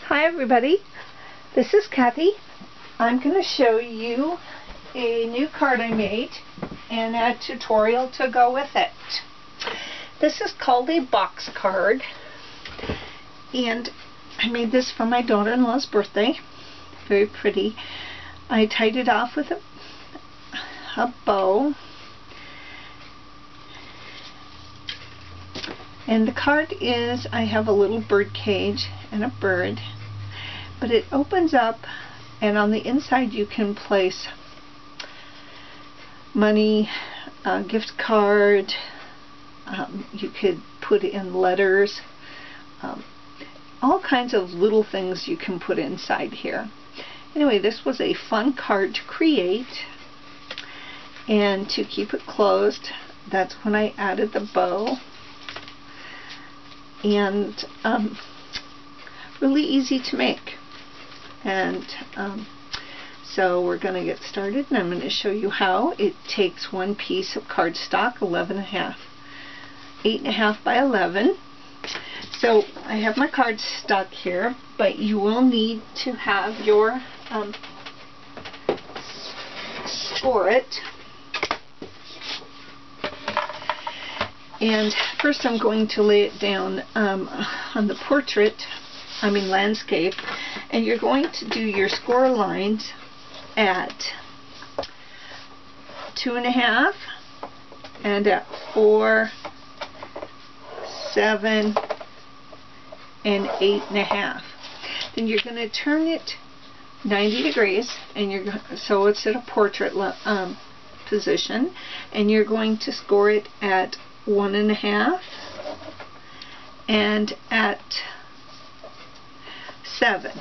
Hi everybody, this is Kathy. I'm going to show you a new card I made and a tutorial to go with it. This is called a box card, and I made this for my daughter-in-law's birthday. Very pretty. I tied it off with a bow. And the card is, I have a little bird cage and a bird, but it opens up, and on the inside you can place money, a gift card, you could put in letters, all kinds of little things you can put inside here. Anyway, this was a fun card to create, and to keep it closed, that's when I added the bow. And really easy to make, and so we're going to get started, and I'm going to show you how. It takes one piece of cardstock, 8.5 by 11. So I have my cardstock here, but you will need to have your score it. And first I'm going to lay it down on the landscape, and you're going to do your score lines at 2.5 and at 4, 7, and 8.5. Then you're going to turn it 90 degrees, and so it's at a portrait position, and you're going to score it at 1.5 and at 7.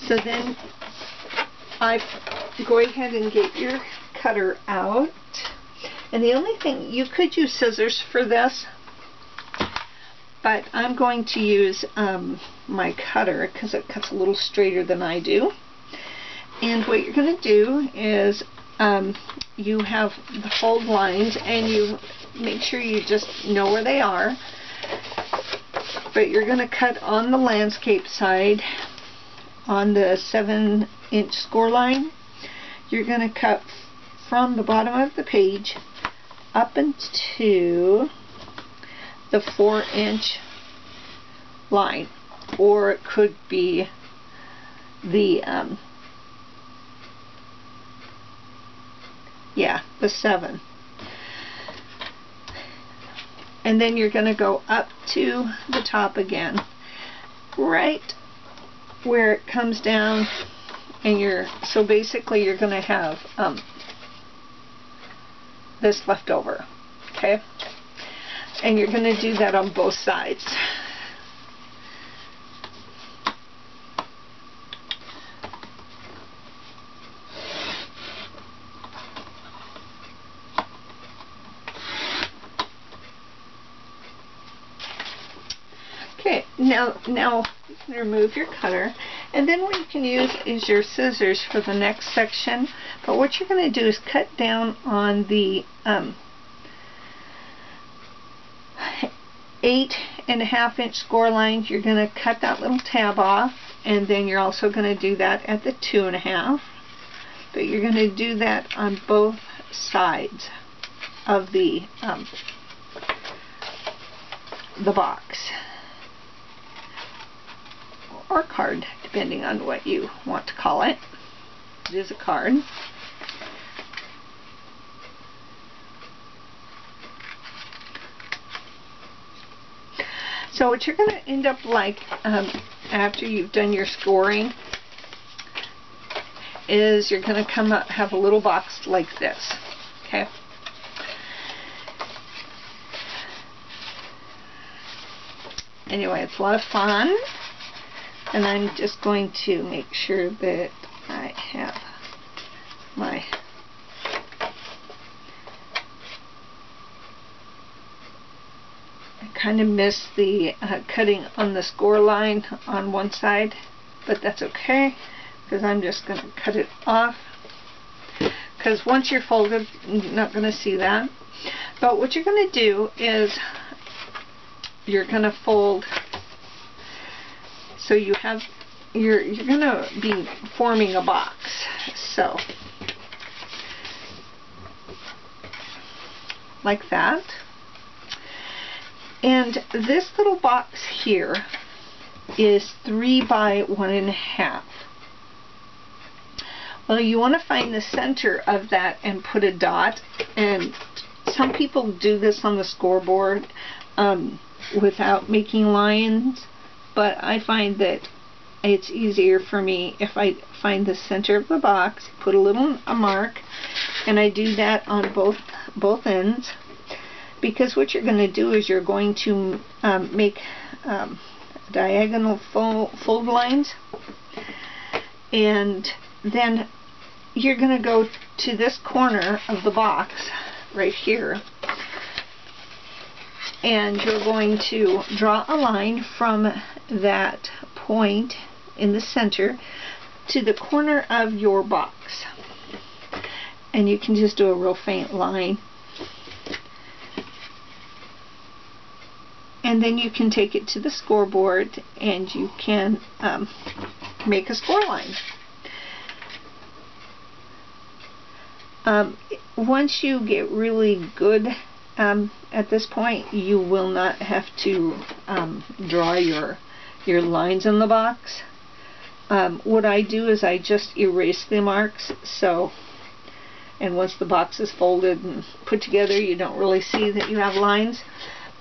So then go ahead and get your cutter out, and the only thing, you could use scissors for this, but I'm going to use my cutter because it cuts a little straighter than I do. And what you're going to do is you have the fold lines, and you make sure you just know where they are, but you're going to cut on the landscape side on the 7-inch score line. You're going to cut from the bottom of the page up into the 4-inch line, or it could be the the 7. And then you're going to go up to the top again, right where it comes down, and so basically you're going to have this left over, okay? And you're going to do that on both sides. Okay, now you can remove your cutter, and then what you can use is your scissors for the next section. But what you're going to do is cut down on the 8.5-inch score line. You're going to cut that little tab off, and then you're also going to do that at the 2.5. But you're going to do that on both sides of the box or card, depending on what you want to call it. It is a card. So what you're going to end up like after you've done your scoring is you're going to come up, have a little box like this, okay? Anyway, it's a lot of fun, and I'm just going to make sure that I have my kind of missed the cutting on the score line on one side, but that's okay, because I'm just going to cut it off, because once you're folded, you're not going to see that. But what you're going to do is you're going to fold So you have, you're going to be forming a box. So like that. And this little box here is 3 by 1.5. Well, you want to find the center of that and put a dot, and some people do this on the scoreboard without making lines, but I find that it's easier for me if I find the center of the box, put a mark, and I do that on both ends, because what you're going to do is you're going to make diagonal fold lines, and then you're going to go to this corner of the box right here, and you're going to draw a line from that point in the center to the corner of your box, and you can just do a real faint line, and then you can take it to the scoreboard and you can make a score line. Once you get really good at this point, you will not have to draw your lines in the box. What I do is I just erase the marks, and once the box is folded and put together, you don't really see that you have lines.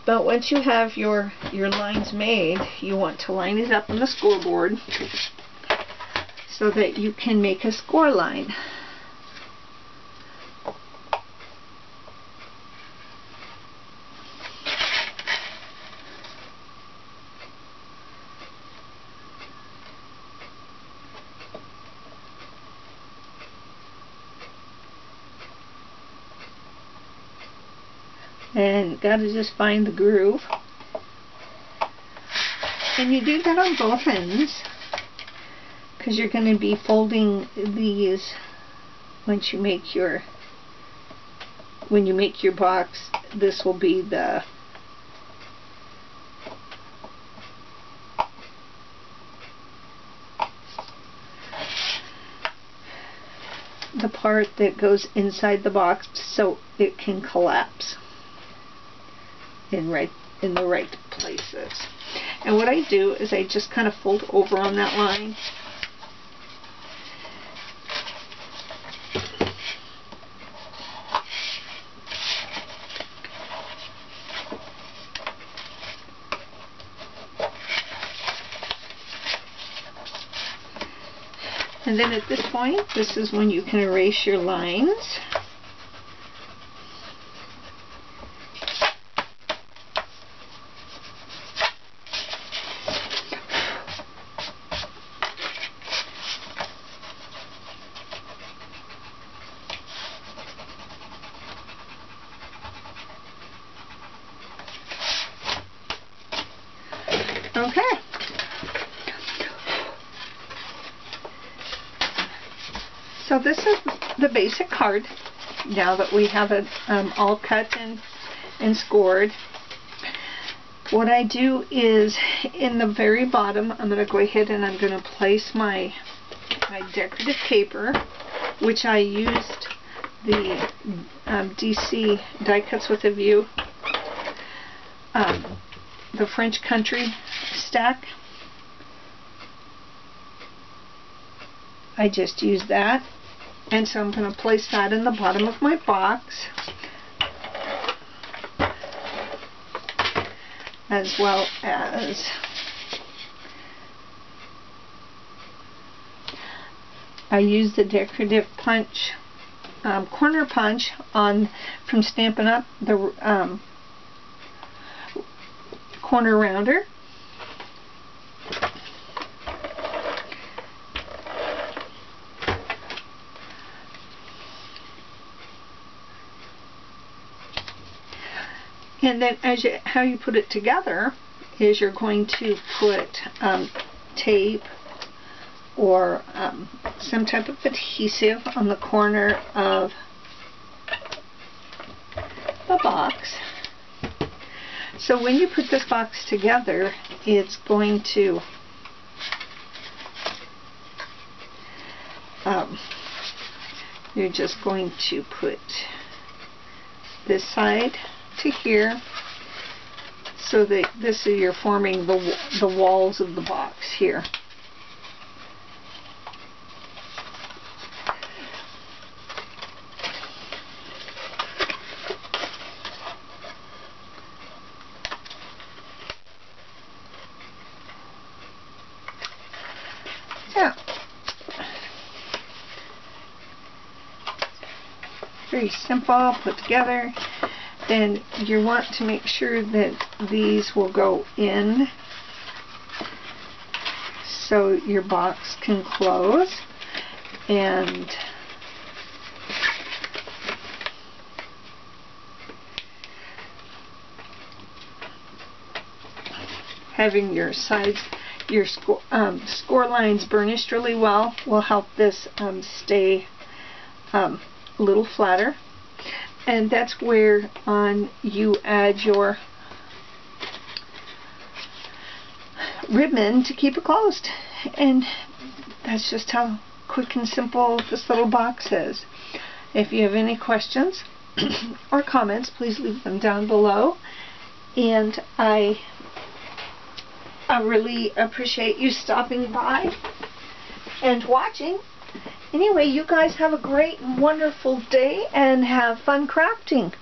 But once you have your lines made, you want to line it up on the scoreboard so that you can make a score line. And got to just find the groove. And you do that on both ends, because you're going to be folding these once you make your, when you make your box. This will be the part that goes inside the box so it can collapse in the right places. And what I do is I just kind of fold over on that line, and then at this point, this is when you can erase your lines. Okay. So this is the basic card. Now that we have it all cut and scored, what I do is in the very bottom, I'm going to go ahead and I'm going to place my decorative paper, which I used the DC Die Cuts with a View, the French Country stack. I just used that, and so I'm going to place that in the bottom of my box, as well as I used the decorative punch, corner punch from Stampin' Up, the corner rounder. And then how you put it together is you're going to put tape or some type of adhesive on the corner of the box. So when you put this box together, it's going to you're just going to put this side to here, so that you're forming the walls of the box here. Yeah. Very simple, put together. Then you want to make sure that these will go in so your box can close. And having your sides, your score lines burnished really well will help this stay a little flatter. And that's where you add your ribbon to keep it closed. And that's just how quick and simple this little box is. If you have any questions or comments, please leave them down below. And I really appreciate you stopping by and watching. Anyway, you guys have a great and wonderful day and have fun crafting.